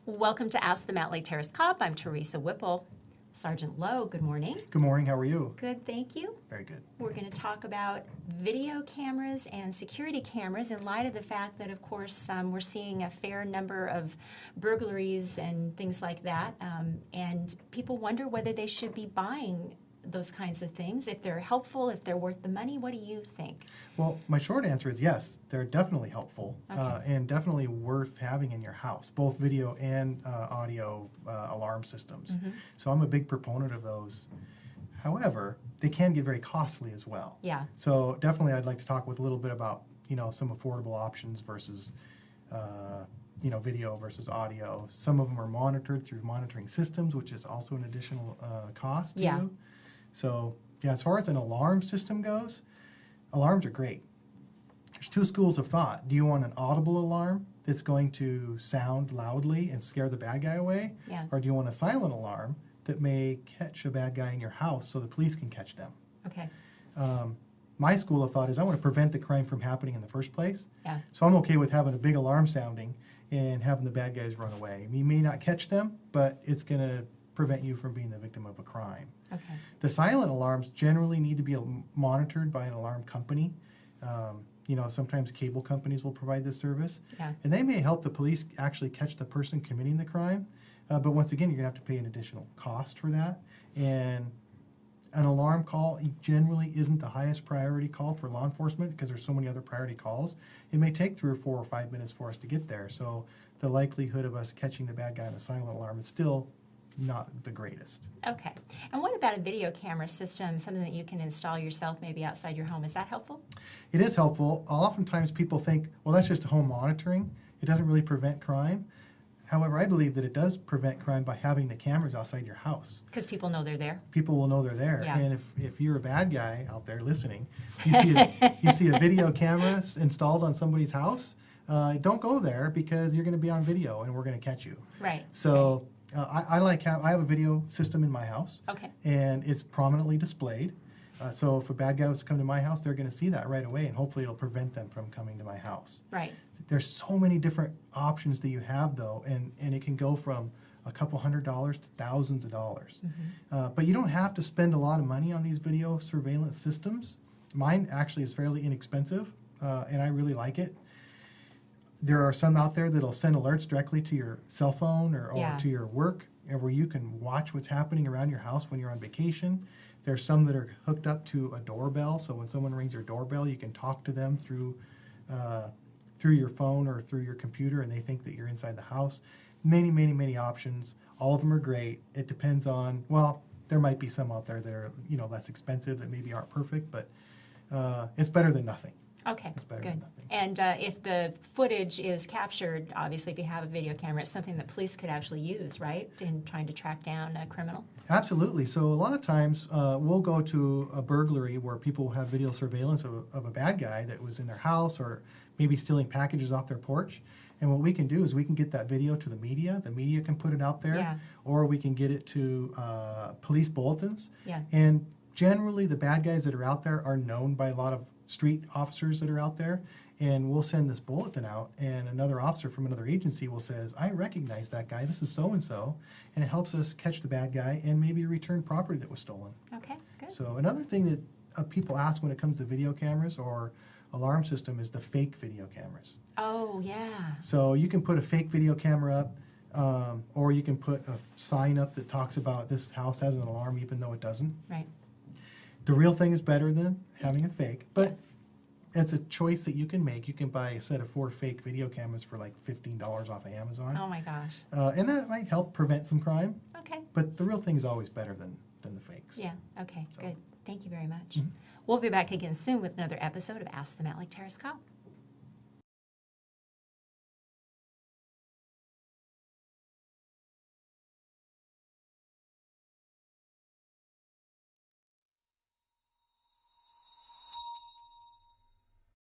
Welcome to Ask the Mountlake Terrace Cop. I'm Teresa Whipple. Sergeant Lowe, good morning. Good morning. How are you? Good, thank you. Very good. We're going to talk about video cameras and security cameras in light of the fact that, of course, we're seeing a fair number of burglaries and things like that, and people wonder whether they should be buying those kinds of things, if they're helpful, if they're worth the money. What do you think? Well, my short answer is yes, they're definitely helpful and definitely worth having in your house, both video and audio alarm systems. So I'm a big proponent of those. However, they can get very costly as well. Yeah. So definitely I'd like to talk with a little bit about, some affordable options versus video versus audio. Some of them are monitored through monitoring systems, which is also an additional cost to you. So, as far as an alarm system goes, alarms are great. There's two schools of thought. Do you want an audible alarm that's going to sound loudly and scare the bad guy away? Yeah. Or do you want a silent alarm that may catch a bad guy in your house so the police can catch them? Okay. My school of thought is I want to prevent the crime from happening in the first place. Yeah. So I'm okay with having a big alarm sounding and having the bad guys run away. You may not catch them, but it's going to prevent you from being the victim of a crime. Okay. The silent alarms generally need to be monitored by an alarm company. Sometimes cable companies will provide this service. Yeah. And they may help the police actually catch the person committing the crime. But once again, you're going to have to pay an additional cost for that. And an alarm call generally isn't the highest priority call for law enforcement because there's so many other priority calls. It may take 3 or 4 or 5 minutes for us to get there. So the likelihood of us catching the bad guy in a silent alarm is still not the greatest. Okay. And what about a video camera system, something that you can install yourself maybe outside your home? Is that helpful? It is helpful. Oftentimes people think, well, that's just home monitoring. It doesn't really prevent crime. However, I believe that it does prevent crime by having the cameras outside your house. Because people know they're there? People will know they're there. Yeah. And if you're a bad guy out there listening, you see a video camera installed on somebody's house, don't go there because you're going to be on video and we're going to catch you. Right. So I have a video system in my house. Okay. And it's prominently displayed. So if a bad guy was to come to my house, they're going to see that right away, and hopefully it'll prevent them from coming to my house. Right. There's so many different options that you have, though, and it can go from a couple $100s to thousands of dollars. But you don't have to spend a lot of money on these video surveillance systems. Mine actually is fairly inexpensive, and I really like it. There are some out there that'll send alerts directly to your cell phone or to your work, and where you can watch what's happening around your house when you're on vacation. There's some that are hooked up to a doorbell, so when someone rings your doorbell, you can talk to them through your phone or through your computer, and they think that you're inside the house. Many, many, many options. All of them are great. It depends on, well, there might be some out there that are less expensive that maybe aren't perfect, but it's better than nothing. Okay, It's better good. than nothing. And if the footage is captured, obviously if you have a video camera, it's something that police could actually use, right, in trying to track down a criminal? Absolutely. So a lot of times we'll go to a burglary where people have video surveillance of a bad guy that was in their house or maybe stealing packages off their porch. And what we can do is we can get that video to the media. The media can put it out there, or we can get it to police bulletins. Yeah. And generally the bad guys that are out there are known by a lot of street officers that are out there, and we'll send this bulletin out, and another officer from another agency will says, I recognize that guy, this is so-and-so, and it helps us catch the bad guy and maybe return property that was stolen. Okay, good. So another thing that people ask when it comes to video cameras or alarm system is the fake video cameras. Oh, yeah. So you can put a fake video camera up, or you can put a sign up that talks about this house has an alarm even though it doesn't. Right. The real thing is better than having a fake, but it's a choice that you can make. You can buy a set of 4 fake video cameras for like $15 off of Amazon. Oh my gosh. And that might help prevent some crime. Okay. But the real thing is always better than the fakes. Yeah, okay, So. good. Thank you very much. We'll be back again soon with another episode of Ask the Mountlake Terrace Cop.